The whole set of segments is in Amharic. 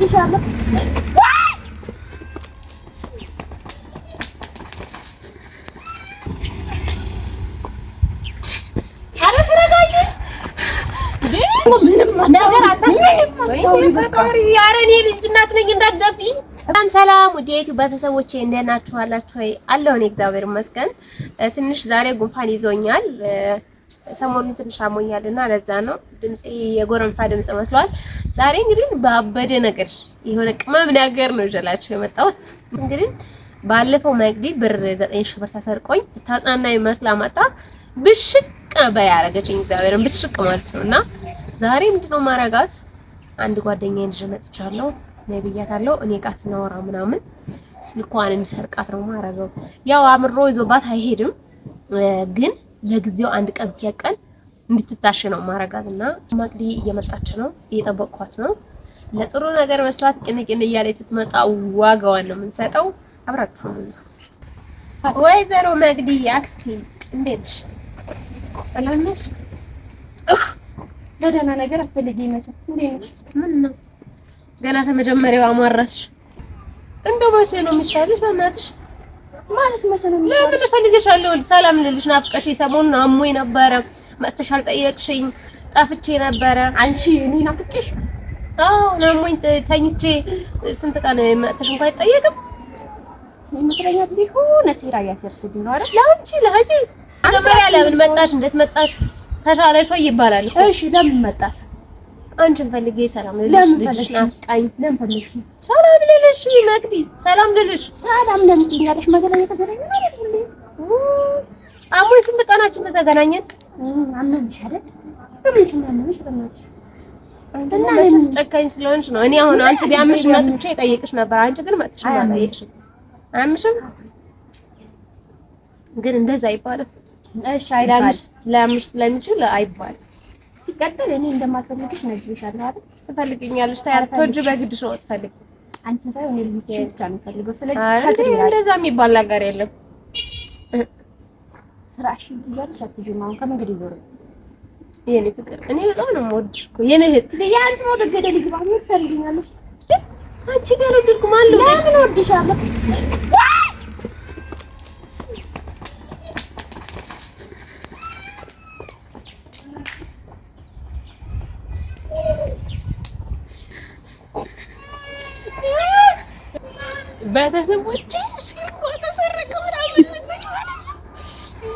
እወድሻለሁ። ነገር አታስፈሪ። ኧረ እኔ ልጅ እናት ነኝ እንዳትደፊኝ። ሰላም ውድ የዩቲዩብ ቤተሰቦቼ እንደት ናችሁ? አላችሁ ወይ? አለሁ እኔ እግዚአብሔር ይመስገን። ትንሽ ዛሬ ጉንፋን ይዞኛል። ሰሞኑን ትንሽ አሞኛልና ለዛ ነው ድምጼ የጎረምሳ ድምጽ መስሏል። ዛሬ እንግዲህ ባበደ ነገር የሆነ ቅመም ነገር ነው ይዤላችሁ የመጣሁት። እንግዲህ ባለፈው መግዲ ብር 9000 ብር ተሰርቆኝ ታጽናናኝ መስላ መጣ ብሽቅ ነበር ያደረገችኝ። እግዚአብሔርን ብሽቅ ማለት ነውና ዛሬ ምንድነው ማረጋት? አንድ ጓደኛዬን ይዤ መጥቻለሁ። ነብያታለሁ እኔ ጋር ትናወራ ምናምን ስልኳን እንዲሰርቃት ነው ማረጋው። ያው አምሮ ይዞባት አይሄድም፣ ግን ለጊዜው አንድ ቀን ያቀን እንድትታሽ ነው ማረጋትና ማቅዲ እየመጣች ነው፣ እየጠበቅኳት ነው። ለጥሩ ነገር መስሏት ቅንቅን እያለች ትመጣ ዋጋዋን ነው የምንሰጠው። አብራችሁ ነው። ወይዘሮ መግዲ አክስቴ እንዴት ነሽ? ሰላም ነሽ? ለደህና ነገር አትፈልጊኝ መቼም። ምን ነው ገና ተመጀመሪያው አማራስሽ? እንደው መቼ ነው የሚሻልሽ? በእናትሽ ማለት መቼ ነው የሚሻልሽ? ለምን እፈልግሻለሁ? ሰላም ልልሽ ናፍቀሽ ሰሞኑን አሞኝ ነበረ። መጥተሽ አልጠየቅሽኝ፣ ጠፍቼ ነበረ። አንቺ እኔ ናፍቄሽ? አዎ አሞኝ ተኝቼ ስንት ቀን መጥተሽ እንኳን አይጠየቅም ይመስለኛል። ቢሆን ሴራ እያሰርሽብኝ ነው አይደል? ለአንቺ ለህቲ መጀመሪያ ለምን መጣሽ? እንዴት መጣሽ? ተሻለሽ ወይ ይባላል። እሺ ለምን መጣሽ? አንቺን ፈልጌ ሰላም ልልሽ፣ ልጅሽ ናፍቃኝ። ለምን ፈልግሽ? ሰላም ልልሽ መግዲ፣ ሰላም ልልሽ። ሰላም ለምን ትይኛለሽ? መገናኛ ተገናኘን አይደል? አሞኝ ስንት ቀናችን ተገናኘን? አመንሽ አይደል? ለምን አመንሽ? በእናትሽ እና መቼስ ጨካኝ ስለሆንሽ ነው። እኔ አሁን አንቺ ቢያምሽ መጥቼ እጠይቅሽ ነበር። አንቺ ግን መጥቼ አልጠየቅሽም። አያምሽም? ግን እንደዛ አይባልም። እሺ አይባልም። ላምሽ ስለሚችል አይባልም። ሲቀጥል እኔ እንደማልፈልግሽ ነግሬሻለሁ አይደል? ትፈልጊኛለሽ? ታያቶጅ በግድሽ ነው ትፈልጊ። አንቺን ሳይሆን እኔ ልጅ ብቻ ነው ፈልገው። ስለዚህ እንደዛ የሚባል ነገር የለም። ስራሽ ይያልሽ አትጂማ አሁን ከመንገድ ይዞር የኔ ፍቅር፣ እኔ በጣም ነው የምወድሽ እኮ የኔ እህት። ያንቺ ነው ተገደ ልጅ ባም ትሰልኛለሽ። አንቺ ጋር ወድልኩ ማን ነው? ለምን ወድሻለሁ? ቤተሰቦቼ ስልኳ ተሰረቀ ምናምን ልትመጪ ማለት ነው?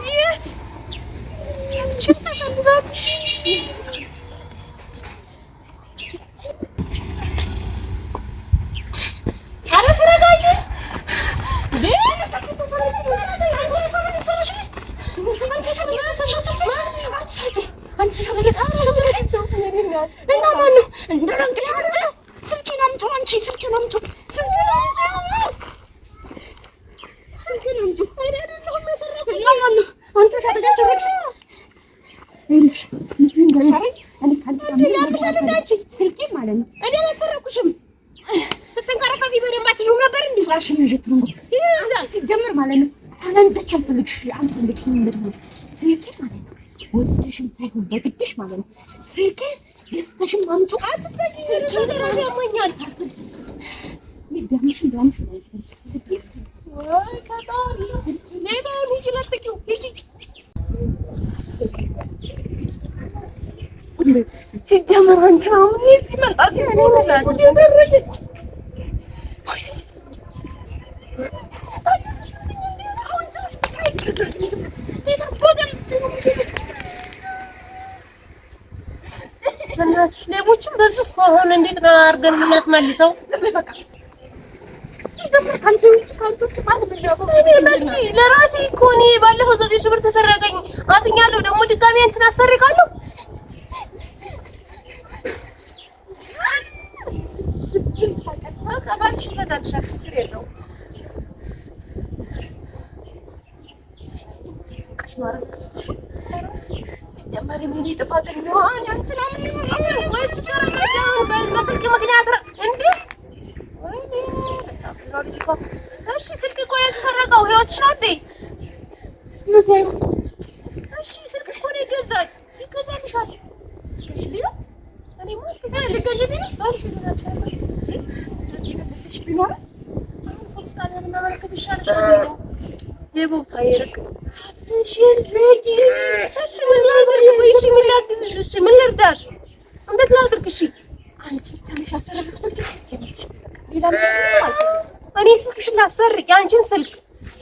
yes አንቺ ተሰልዛት አረ ተረጋጊ ወደሽም ሳይሆን በግድሽ ማለት ነው። ስልኬ ደስተሽም አምጪው አትጠጊ። ለራሴ ያሞኛል። ቢያምሽም ስልኬ ወይ ከታሪ ሌባውን ሂጂ ለጥቂው ሂጂ። ሲጀመር አንቺ አሁን እዚህ መጣት እኔ መላት ደረገች። እናትሽ ሌቦችን በዚህ እኮ አሁን እንዴት ነው አድርገን የምናስመልሰው? በቃ አንቺ ውጭ ካንቶች ማለት ነው። እኔ መግዲ ለራሴ እኮ እኔ ባለፈው 9000 ብር ተሰረቀኝ አዝኛለሁ። ደግሞ ድጋሚ አንቺን አሰርቃለሁ። ከባንሽ ገዛልሻል፣ ችግር የለውም። ሲጀመር ምን ጥፋት እንደሆነ አንቺ ለምን ወይስ ተረጋጋው? በስልክ ምክንያት እንዴ? ወይኔ በጣም ልጅ እኮ። እሺ ስልክ እኮ ነው የተሰረቀው። ህይወትሽ ነው እንዴ? እሺ ስልክ እኮ ነው ይገዛል፣ ይገዛልሻል። እሺ እኔማ ልገዢልኝ ነው ነው ፖሊስ ጣቢያ ብናመለክት ይሻልሻል። የቦታ ይርቅ እሺን ዘጊ እሺ ምን ላድርግ? እሺ ምን ላግዝሽ? እሺ ምን ልርዳሽ? እንዴት ላድርግ? እሺ አንቺ ትንሽ አሰረብሽ ትልቅ ሌላ እኔ ስልክሽን ላሰርቅ ያንቺን ስልክ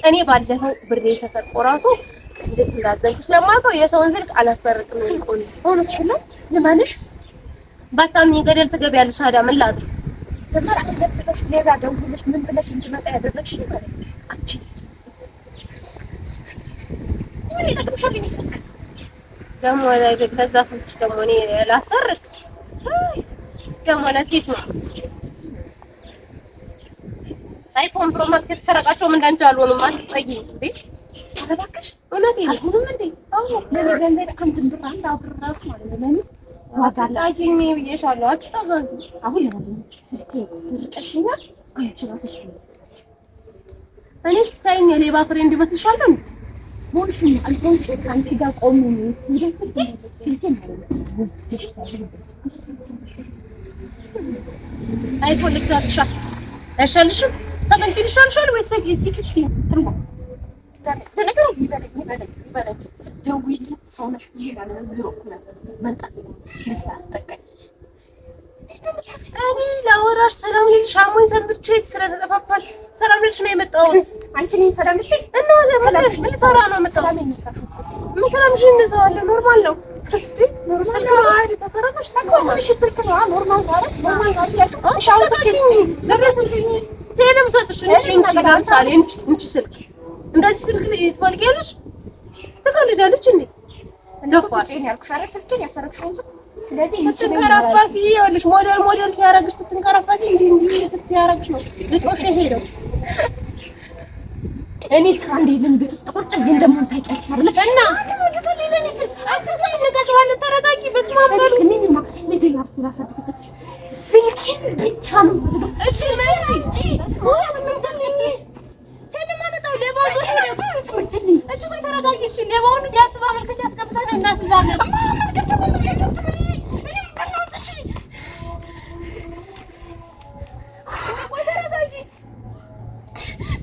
እኔ ባለፈው ብሬ ተሰርቆ ራሱ እንዴት እንዳዘንኩ ስለማውቀው የሰውን ስልክ አላሰርቅም። ይልቆን ሆነሽና ለማንሽ ባታምኝ ገደል ትገቢያለሽ። ታዲያ ምን ላድርግ? ጀመር አለብሽ ሌላ ደውልሽ ምን ብለሽ እንድመጣ ያደረግሽ ማለት አንቺ ምን ይጠቅምሻል? ይመስልክ ደግሞ ላይ ከዛ ስልክሽ ደግሞ እኔ ላሰርቅ ደግሞ ለሴት ነው አይፎን ፕሮ ማክስ የተሰረቃቸውም እንዳንቺ አልሆኑም። አትጠይኝ እንዴ አረባክሽ እውነቴን አይሆንም እንዴ? አዎ ለገንዘብ አንድ ብር አንድ አብር ራሱ ማለት ነው። ለምን ዋጋላ አጂኝ ብዬሻለሁ። አትጠጋጊ። አሁን ለምን ስልኬ ስርቀሽኛል? አንቺ ራስሽ እኔ ትታይኝ የሌባ ፍሬንድ ይመስልሻለሁ? ሞልሽኝ አልፎንሽ ከአንቺ ጋር ቆሙ ነው ስልኬ ማለት ነው። አይፎን ልትላክሻል አይሻልሽም? 17 ይሻልሻል ወይስ 16? ትርጉ ተነገሩ ይበለኝ ስደውይልኝ ሰው ነሽ ይላል ቢሮ መንጣት ልታስጠቃኝ እኔ ላወራሽ ሰላም ልልሽ አሞኝ ሰንብቼ ስለተጠፋፋል ሰላም ልልሽ ነው የመጣሁት። አንቺ ነኝ ሰላም ልትይ እና ዘመድሽ ምን ሰራ ነው መጣው? ምን ሰላምሽ እንሰዋለን ኖርማል ነው። ስልክ ነው አይደል ተሰራሽ? ስልክ ነው ኖርማል ነው አይደል? ኖርማል ነው አይደል? ሻው ተከስቲ ዘበሰልኝ ሴለም ሰጥሽ እንቺ ለምሳሌ እንቺ ስልክ እንደዚህ ስልክ ትፈልጊያለሽ? ትቀልዳለች እንዴ? እንደው ሴን ያልኩሽ አይደል? ስልኬን ያሰረክሽውን ስለዚህ እንቺ ትንከራፋፊ ይኸውልሽ ሞዴል ሲያረግሽ ትንከራፋፊ እንዴ ትያረግሽ ነው ልጦሽ ሄደው እኔ ስራ እንደሌለኝ ቤት ውስጥ ቁጭ ብዬ እንደማሳቂያለሽ አይደል? እና ተረጋጊ። በስመ አብ በሉ ልጄ ስልኬን ብቻ ነው እሺ ማለት እንጂ እሺ ቆይ ተረጋጊ። እሺ ሌባውን ቢያስብ አመልከቻ አስገብተን እናስይዛለን። ቆይ ተረጋጊ።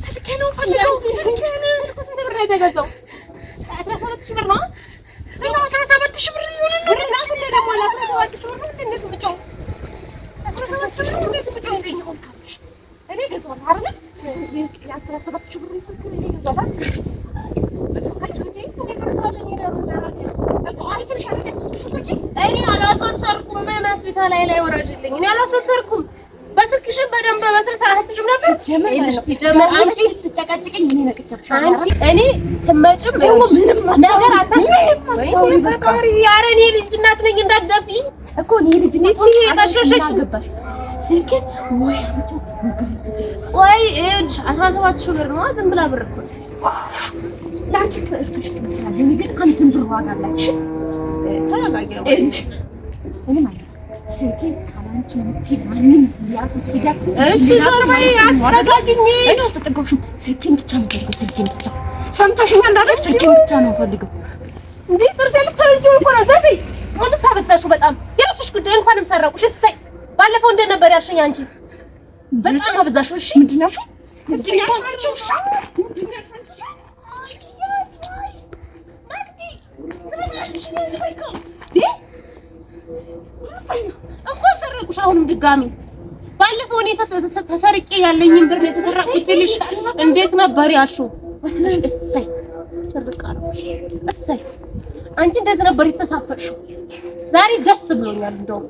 ስልኬ ነው ፈልገው ስልኬን ስንት ብር ነው የተገዛው? 17 ሺህ ብር ነው። እና 17 ሺህ ብር ይሆናል። ዛፍ ደግሞ 17 ሺህ ብር ነው። እንዴት ብቻው 17 ሺህ ብር እንዴት ብቻው እኔ ገዛዋለሁ አይደል? 17 ሺህ ብር ስልክ ነው ገዛዋለሁ። እኔ አላሳሰርኩም። መድታ ላይ ወራጅልኝ። እኔ አላሳሰርኩም። በስልክሽም በደንብ በስር ሰዓትሽም ነበር ጀመር አንቺ ትጨቃጭቅኝ ምን ነቅቻለሽ? እኔ ትመጭም ምንም ነገር አታስብ ወይ ፈጣሪ። ኧረ እኔ ልጅ እናት ነኝ እንዳትደፊኝ እኮ እኔ ልጅ ነኝ። እቺ የታሸሸሽ ስልኬን ወይ አንቺ ወይ 17 ሺህ ብር ነው። ዝም ብላ ብር እኮ ላንቺ ከእርክሽ ትችላለሽ። እኔ ግን አንተን ብር ዋጋ አላት። እሺ ተረጋጊ። እኔ ማለት ስልኬን ካላንቺ ምትይ ማንም ያስወስዳት። እሺ ዞር በይ አትጠጋጊኝ። እኔ አትጠጋሽም። ስልኬን ብቻ ነው ፈልገው። ስልኬን ብቻ ሰምተሽኛል አይደል? ስልኬን ብቻ ነው ፈልገው። እንዴ ጥርሴን ልትፈልጊው እኮ ነው። ዘር በይ ወንድሳ በዛሽው በጣም የራስሽ ጉዳይ። እንኳንም ሰረቁሽ። እሰይ ባለፈው እንደነበር ያልሽኝ አንቺ በጣም አበዛሽው። እሺ ምንድን ነው? ምንድን ነው? እኮ ሰረቁሽ። አሁንም ድጋሚ ባለፈው እኔ ተሰርቄ ያለኝን ብር ነው የተሰረቁት ልሽ እንዴት ነበር ያልሽው? እሰይ ስርቃለሽ። እሰይ አንቺ እንደዚህ ነበር የተሳፈርሽው። ዛሬ ደስ ብሎኛል። እንደው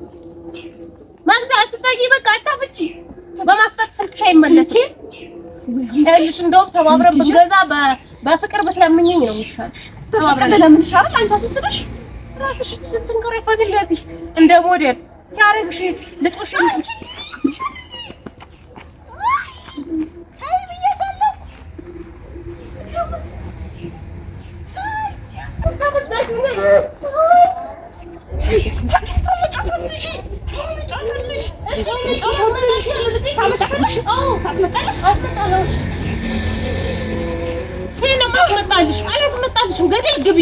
ማግዳ አትጠጊ። በቃ አታፍቺ። በማፍጠጥ ስልክሽ አይመለስም። ያልሽ እንደው ተባብረን ብንገዛ በፍቅር ብትለምኚኝ ነው የሚሻልሽ። ተባብረን ለምንሻል አንቺ አስስበሽ ራስሽ ስትንከራፋቢ እንደዚህ እንደ ሞዴል ያረግሽ ልጦሽ እንጂ ታይ ብዬሻለሁ። አላስመጣልሽም። ገደል ግቢ።